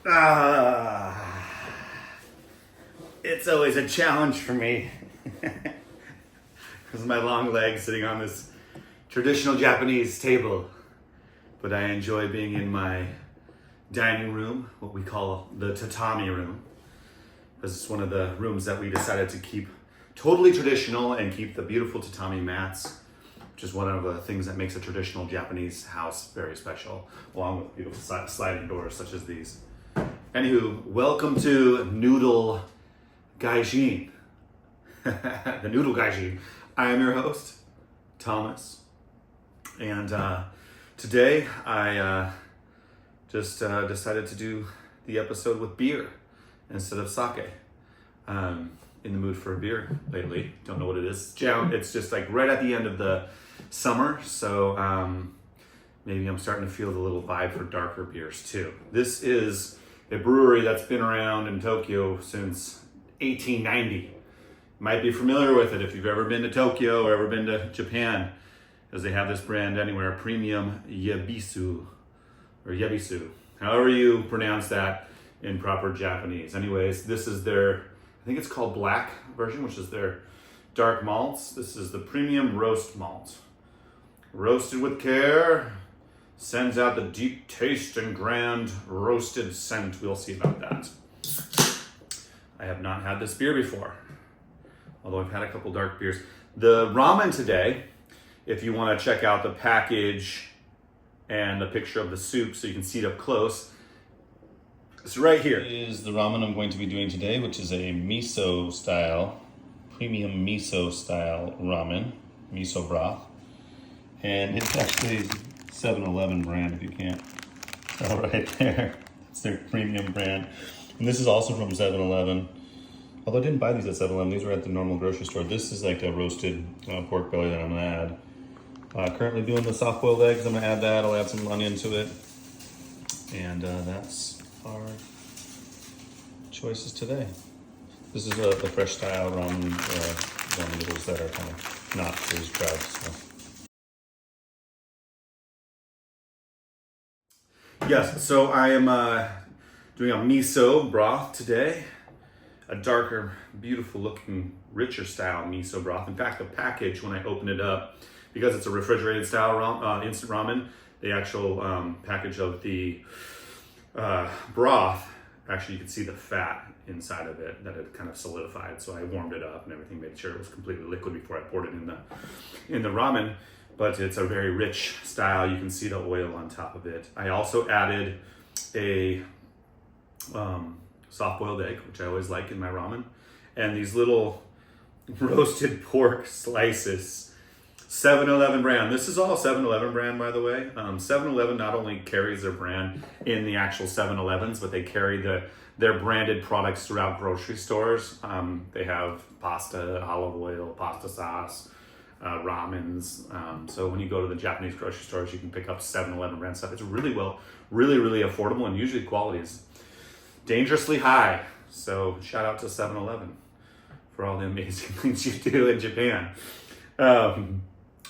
Ah, it's always a challenge for me because of my long legs sitting on this traditional Japanese table. But I enjoy being in my dining room, what we call the tatami room, because it's one of the rooms that we decided to keep totally traditional and keep the beautiful tatami mats, which is one of the things that makes a traditional Japanese house very special, along with beautiful sliding doors such as these. Anywho, welcome to Noodle Gaijin, the Noodle Gaijin. I am your host, Thomas, and today I just decided to do the episode with beer instead of sake. In the mood for a beer lately. Don't know what it is. It's just like right at the end of the summer, so maybe I'm starting to feel the little vibe for darker beers too. This is a brewery that's been around in Tokyo since 1890. Might be familiar with it if you've ever been to Tokyo or ever been to Japan, because they have this brand anywhere, Premium Yabisu, or Yabisu, however you pronounce that in proper Japanese. Anyways, this is their, I think it's called black version, which is their dark malts. This is the premium roast malt. Roasted with care, sends out the deep taste and grand roasted scent. We'll see about that. I have not had this beer before, although I've had a couple dark beers. The ramen today, if you want to check out the package and the picture of the soup so you can see it up close, it's right here. Is the ramen I'm going to be doing today, which is a miso style, premium miso style ramen, miso broth. And it's actually 7-Eleven brand, if you can't tell right there. It's their premium brand. And this is also from 7-Eleven. Although I didn't buy these at 7-Eleven, these were at the normal grocery store. This is like a roasted pork belly that I'm gonna add. Currently doing the soft boiled eggs. I'm gonna add that. I'll add some onion to it. And that's our choices today. This is the fresh style ramen noodles that are kind of not freeze dried. So. Yes, so I am doing a miso broth today. A darker, beautiful looking, richer style miso broth. In fact, the package, when I open it up, because it's a refrigerated style instant ramen, the actual package of the broth, actually you could see the fat inside of it that had kind of solidified. So I warmed it up and everything, made sure it was completely liquid before I poured it in the ramen. But it's a very rich style. You can see the oil on top of it. I also added a soft-boiled egg, which I always like in my ramen, and these little roasted pork slices. 7-Eleven brand. This is all 7-Eleven brand, by the way. 7-Eleven not only carries their brand in the actual 7-Elevens, but they carry their branded products throughout grocery stores. They have pasta, olive oil, pasta sauce, ramens. So when you go to the Japanese grocery stores, you can pick up 7-Eleven brand stuff. It's really affordable, and usually quality is dangerously high. So shout out to 7-Eleven for all the amazing things you do in Japan.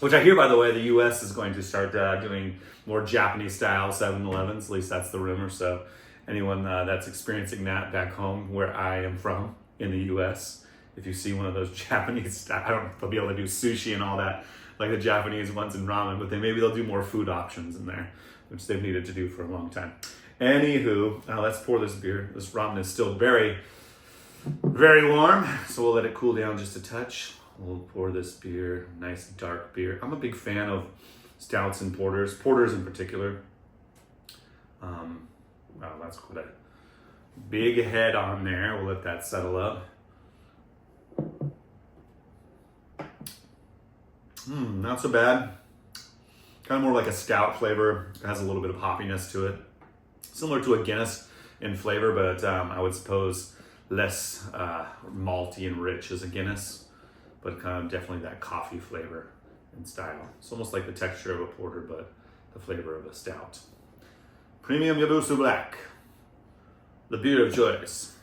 Which I hear, by the way, the US is going to start doing more Japanese style 7-Elevens. At least that's the rumor. So anyone that's experiencing that back home where I am from in the US, if you see one of those Japanese style, I don't know if they'll be able to do sushi and all that like the Japanese ones in ramen, but maybe they'll do more food options in there, which they've needed to do for a long time. Anywho, let's pour this beer. This ramen is still very, very warm, so we'll let it cool down just a touch. We'll pour this beer, nice dark beer. I'm a big fan of stouts and porters in particular. Wow, that's quite a big head on there. We'll let that settle up. Not so bad. Kind of more like a stout flavor. It has a little bit of hoppiness to it. Similar to a Guinness in flavor, but I would suppose less malty and rich as a Guinness. But kind of definitely that coffee flavor and style. It's almost like the texture of a porter, but the flavor of a stout. Premium Yabusu Black, the beer of choice.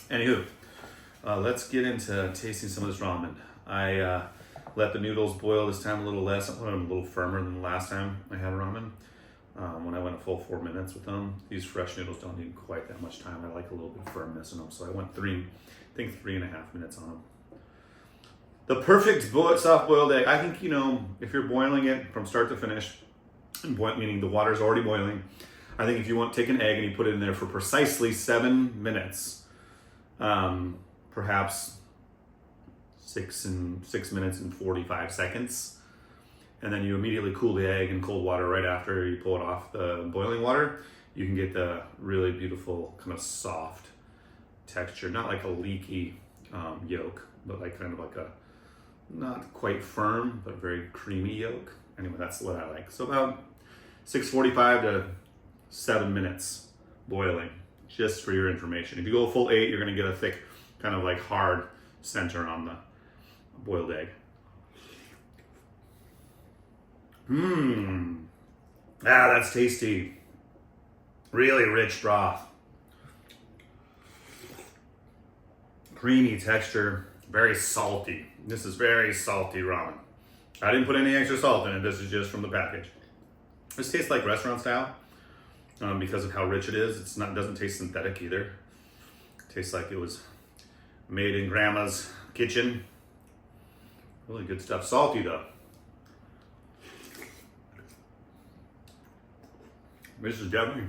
Anywho, let's get into tasting some of this ramen. I let the noodles boil this time a little less. I wanted them a little firmer than the last time I had ramen. when I went a full 4 minutes with them. These fresh noodles don't need quite that much time. I like a little bit of firmness in them, so I went 3.5 minutes on them. The perfect soft-boiled egg. I think, if you're boiling it from start to finish, meaning the water's already boiling, I think if you take an egg and you put it in there for precisely 7 minutes, perhaps 6 minutes and 45 seconds, and then you immediately cool the egg in cold water right after you pull it off the boiling water, you can get the really beautiful kind of soft texture, not like a leaky yolk, but like kind of like a not quite firm, but very creamy yolk. Anyway, that's what I like. So about 6:45 to 7 minutes boiling, just for your information. If you go a full 8, you're gonna get a thick, kind of like hard center on the boiled egg. That's tasty. Really rich broth. Creamy texture, very salty. This is very salty ramen. I didn't put any extra salt in it. This is just from the package. This tastes like restaurant style because of how rich it is. Doesn't taste synthetic either. It tastes like it was made in grandma's kitchen. Really good stuff. Salty though. This is definitely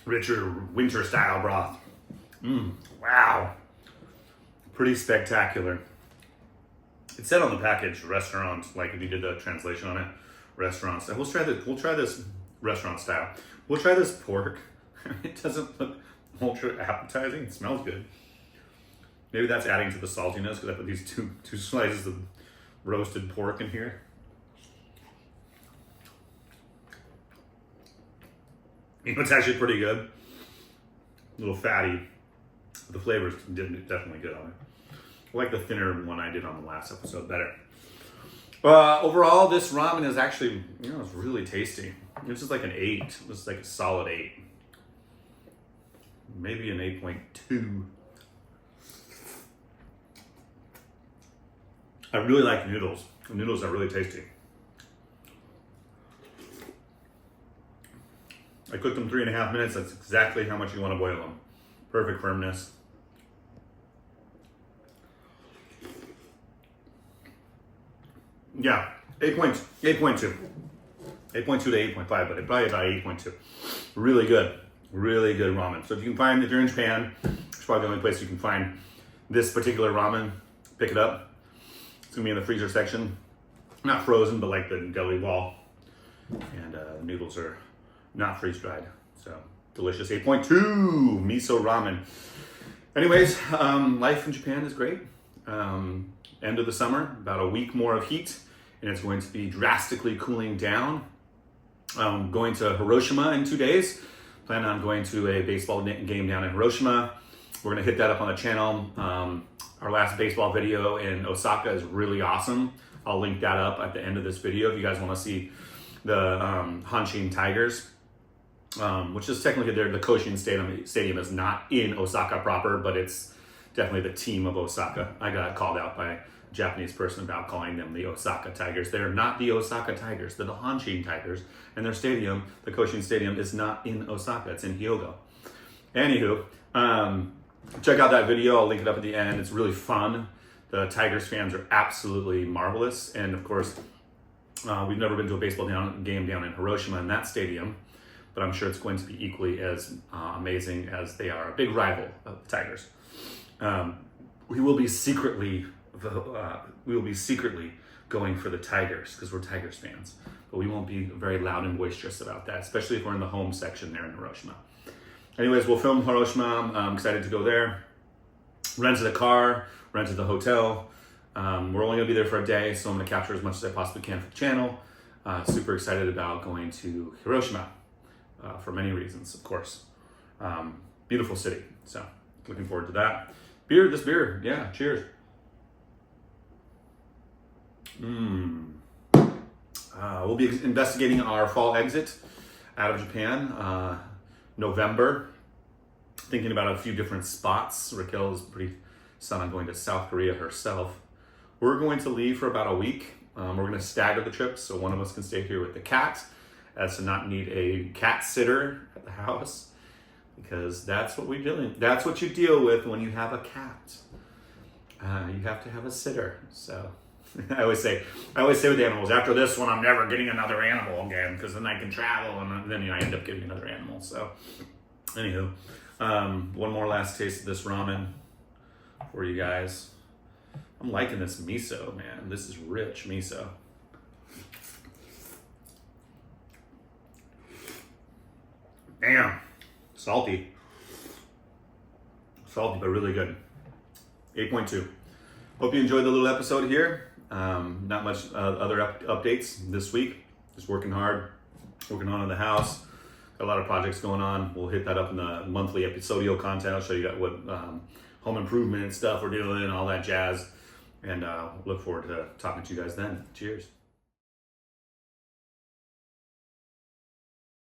richer winter style broth. Wow. Pretty spectacular. It said on the package, restaurant, like if you did the translation on it, restaurant style. We'll try this restaurant style. We'll try this pork. It doesn't look ultra appetizing. It smells good. Maybe that's adding to the saltiness because I put these two slices of roasted pork in here. It's actually pretty good. A little fatty. The flavor's definitely good on it. I like the thinner one I did on the last episode better. Overall, this ramen is actually, it's really tasty. This is like an 8. This is like a solid 8. Maybe an 8.2. I really like the noodles. The noodles are really tasty. I cooked them 3.5 minutes. That's exactly how much you want to boil them. Perfect firmness. Yeah, 8.2. 8.2 to 8.5, but probably about 8.2. Really good ramen. So if you're in Japan, it's probably the only place you can find this particular ramen. Pick it up. It's gonna be in the freezer section. Not frozen, but like the deli wall. And the noodles are not freeze dried. So delicious. 8.2 miso ramen. Anyways, life in Japan is great. End of the summer, about a week more of heat, and it's going to be drastically cooling down. Going to Hiroshima in 2 days. Plan on going to a baseball game down in Hiroshima. We're gonna hit that up on the channel. Our last baseball video in Osaka is really awesome. I'll link that up at the end of this video if you guys wanna see the Hanshin Tigers, which is technically the Koshin Stadium is not in Osaka proper, but it's definitely the team of Osaka. I got called out by a Japanese person about calling them the Osaka Tigers. They're not the Osaka Tigers. They're the Hanshin Tigers. And their stadium, the Koshin Stadium, is not in Osaka. It's in Hyogo. Anywho, check out that video. I'll link it up at the end. It's really fun. The Tigers fans are absolutely marvelous. And of course, we've never been to a baseball game down in Hiroshima in that stadium, but I'm sure it's going to be equally as amazing as they are a big rival of the Tigers. We will be secretly going for the Tigers because we're Tigers fans, but we won't be very loud and boisterous about that, especially if we're in the home section there in Hiroshima. Anyways, we'll film Hiroshima. I'm excited to go there. Rented a car, rented the hotel. We're only gonna be there for a day, so I'm gonna capture as much as I possibly can for the channel. Super excited about going to Hiroshima for many reasons, of course. Beautiful city, so looking forward to that. This beer, yeah, cheers. We'll be investigating our fall exit out of Japan, November. Thinking about a few different spots. Raquel is pretty set on going to South Korea herself. We're going to leave for about a week. We're going to stagger the trips, so one of us can stay here with the cat, as to not need a cat sitter at the house, because that's what that's what you deal with when you have a cat. You have to have a sitter. So I always say with the animals, after this one, I'm never getting another animal again, because then I can travel, and then I end up getting another animal. So, anywho, one more last taste of this ramen for you guys. I'm liking this miso, man. This is rich miso. Damn, salty but really good. 8.2. Hope you enjoyed the little episode here. Not much other updates this week. Just working hard, working on in the house. Got a lot of projects going on. We'll hit that up in the monthly episodial content. I'll show you what home improvement stuff we're doing and all that jazz. And look forward to talking to you guys then. Cheers.